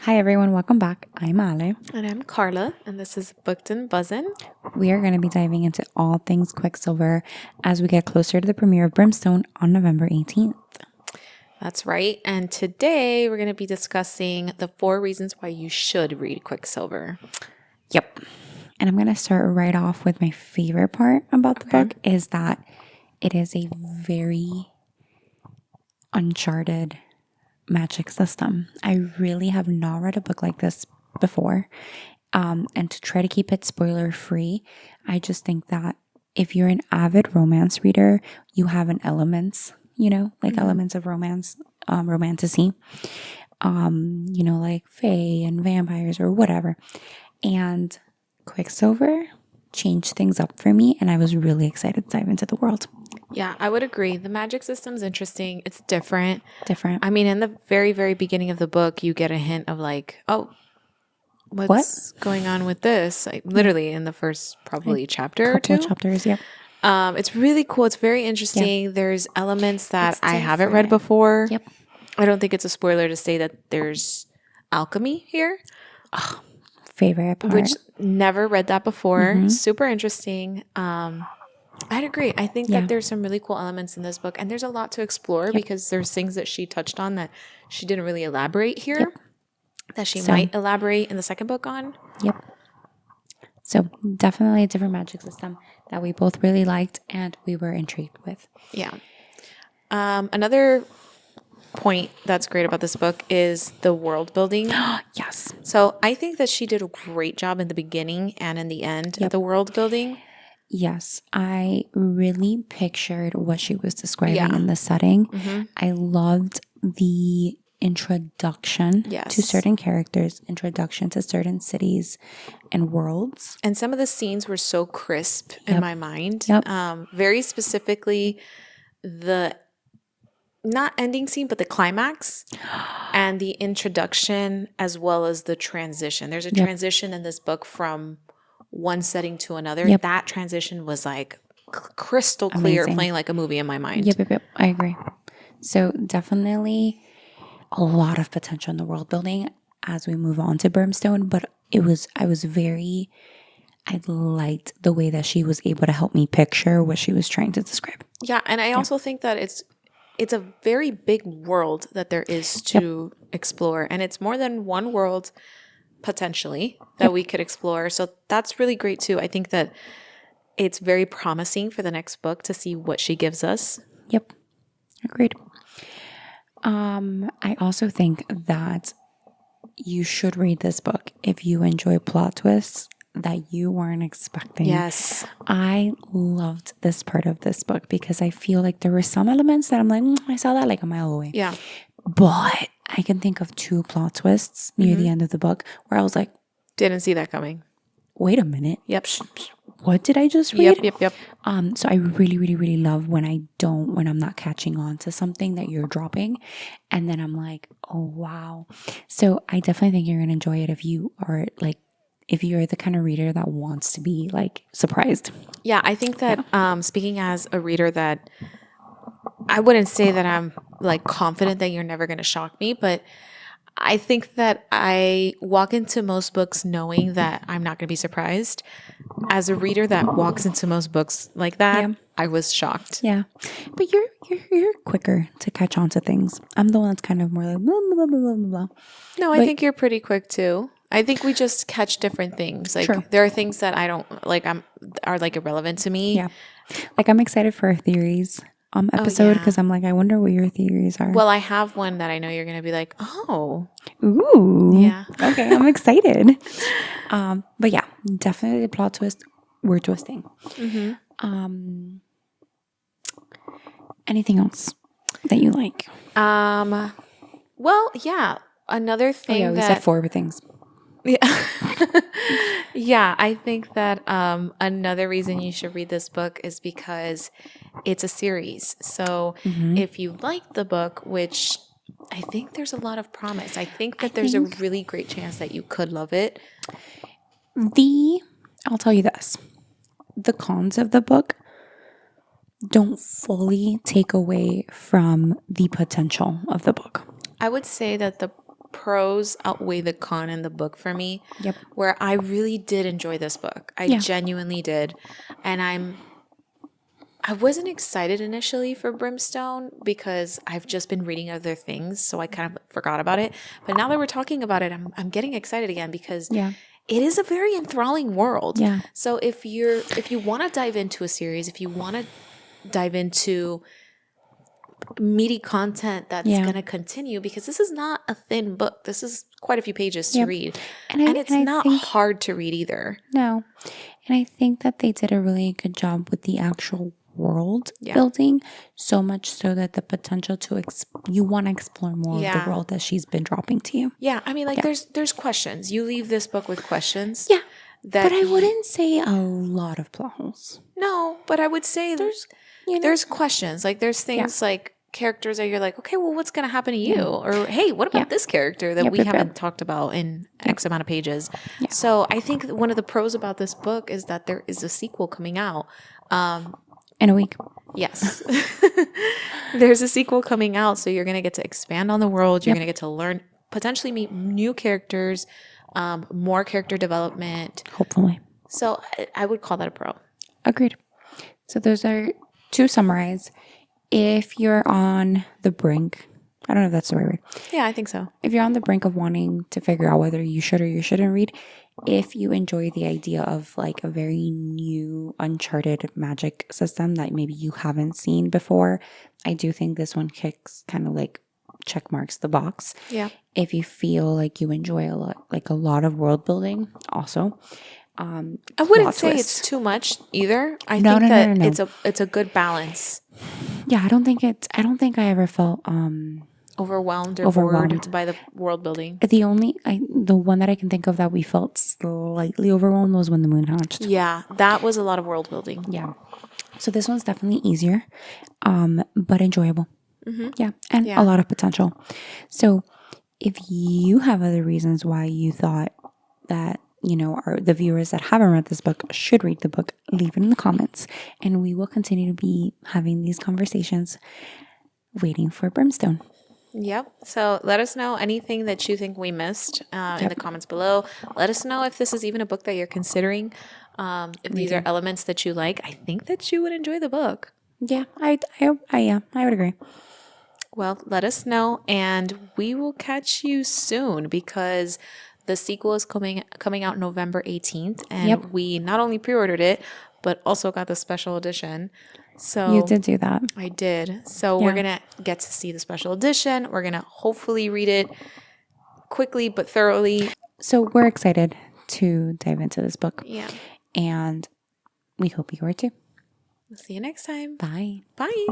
Hi everyone, welcome back. I'm Ale. And I'm Carla, and this is Booked and Buzzin'. We are going to be diving into all things Quicksilver as we get closer to the premiere of Brimstone on November 18th. That's right. And today we're going to be discussing the 4 reasons why you should read Quicksilver. Yep. And I'm going to start right off with my favorite part about the book is that it is a very uncharted magic system. I really have not read a book like this before. And to try to keep it spoiler free, I just think that if you're an avid romance reader, you have an elements, elements of romance, romantasy, like fae and vampires or whatever. And Quicksilver changed things up for me, and I was really excited to dive into the world. Yeah, I would agree. The magic system's interesting. It's different. Different. I mean, in the very, very beginning of the book, you get a hint of like, oh, what's going on with this? Like, literally in the first probably chapter or 2. Chapters, yep. It's really cool. It's very interesting. Yep. There's elements that I haven't read before. Yep. I don't think it's a spoiler to say that there's alchemy here. Oh, favorite part. Which never read that before. Mm-hmm. Super interesting. I'd agree. I think that there's some really cool elements in this book, and there's a lot to explore because there's things that she touched on that she didn't really elaborate here that she might elaborate in the second book on. Yep. So definitely a different magic system that we both really liked and we were intrigued with. Yeah. Another point that's great about this book is the world building. Yes. So I think that she did a great job in the beginning and in the end of the world building. Yes, I really pictured what she was describing in the setting. Mm-hmm. I loved the introduction to certain characters, introduction to certain cities and worlds. And some of the scenes were so crisp in my mind. Yep. Very specifically, the not ending scene, but the climax and the introduction as well as the transition. There's a transition in this book from one setting to another. That transition was like crystal clear, playing like a movie in my mind. Yep. I agree. So definitely a lot of potential in the world building as we move on to Brimstone. But I liked the way that she was able to help me picture what she was trying to describe. Yeah, and I also think that it's a very big world that there is to explore. And it's more than one world potentially that we could explore. So that's really great too. I think that it's very promising for the next book to see what she gives us. Yep. Agreed. I also think that you should read this book if you enjoy plot twists that you weren't expecting. Yes. I loved this part of this book because I feel like there were some elements that I'm like, I saw that like a mile away. Yeah. But I can think of 2 plot twists near the end of the book where I was like, didn't see that coming. Wait a minute. Yep. What did I just read? Yep. So I really, really, really love when I'm not catching on to something that you're dropping. And then I'm like, oh, wow. So I definitely think you're going to enjoy it if you're the kind of reader that wants to be like surprised. Yeah, I think that speaking as a reader that I wouldn't say that I'm like confident that you're never going to shock me, but I think that I walk into most books knowing that I'm not going to be surprised. As a reader that walks into most books like that, I was shocked. Yeah, but you're quicker to catch on to things. I'm the one that's kind of more like blah, blah, blah, blah, blah. No, I think you're pretty quick too. I think we just catch different things. Like there are things that I don't like. Are like irrelevant to me. Yeah, like I'm excited for theories episode because I'm like, I wonder what your theories are. Well, I have one that I know you're going to be like, oh, ooh, yeah, okay, I'm excited. But yeah, definitely the plot twist. We're twisting. Mm-hmm. Anything else that you like? Well, yeah. Another thing we said 4 things. Yeah. Yeah, I think that another reason you should read this book is because it's a series. So if you like the book, which I think there's a lot of promise, I think that there's a really great chance that you could love it. I'll tell you this. The cons of the book don't fully take away from the potential of the book. I would say that the pros outweigh the con in the book for me. Yep. Where I really did enjoy this book. I genuinely did. And I wasn't excited initially for Brimstone because I've just been reading other things, so I kind of forgot about it. But now that we're talking about it, I'm getting excited again because it is a very enthralling world. Yeah. So if you want to dive into a series, if you want to dive into meaty content that's going to continue, because this is not a thin book. This is quite a few pages to read. And it's not hard to read either. No. And I think that they did a really good job with the actual world building, so much so that the potential to you want to explore more of the world that she's been dropping to you. Yeah. I mean, like there's questions. You leave this book with questions. Yeah. But I wouldn't say a lot of plot holes. No, but I would say there's questions. Like there's things like characters that you're like, okay, well, what's going to happen to you? Or, hey, what about this character that we haven't talked about in X amount of pages? Yeah. So I think one of the pros about this book is that there is a sequel coming out. In a week. Yes. There's a sequel coming out. So you're going to get to expand on the world. You're going to get to learn, potentially meet new characters, more character development. Hopefully. So I would call that a pro. Agreed. So those are to summarize. If you're on the brink, I don't know if that's the right word. Yeah, I think so. If you're on the brink of wanting to figure out whether you should or you shouldn't read, if you enjoy the idea of like a very new, uncharted magic system that maybe you haven't seen before, I do think this one kicks kind of like check marks the box. Yeah. If you feel like you enjoy a lot of world building, also. I wouldn't say it's too much either. I think that it's a good balance. Yeah, I don't think I ever felt overwhelmed or bored by the world building. The one that I can think of that we felt slightly overwhelmed was when the moon hatched. Yeah, that was a lot of world building. Yeah. So this one's definitely easier, but enjoyable. Mm-hmm. Yeah, and a lot of potential. So if you have other reasons why you thought that, the viewers that haven't read this book should read the book, leave it in the comments, and we will continue to be having these conversations waiting for Brimstone. Yep. So let us know anything that you think we missed in the comments below. Let us know if this is even a book that you're considering. If these are elements that you like, I think that you would enjoy the book. Yeah, I would agree. Well, let us know, and we will catch you soon because the sequel is coming out November 18th, and we not only pre-ordered it, but also got the special edition. So you did do that. I did. So we're going to get to see the special edition. We're going to hopefully read it quickly but thoroughly. So we're excited to dive into this book. Yeah. And we hope you are too. We'll see you next time. Bye. Bye.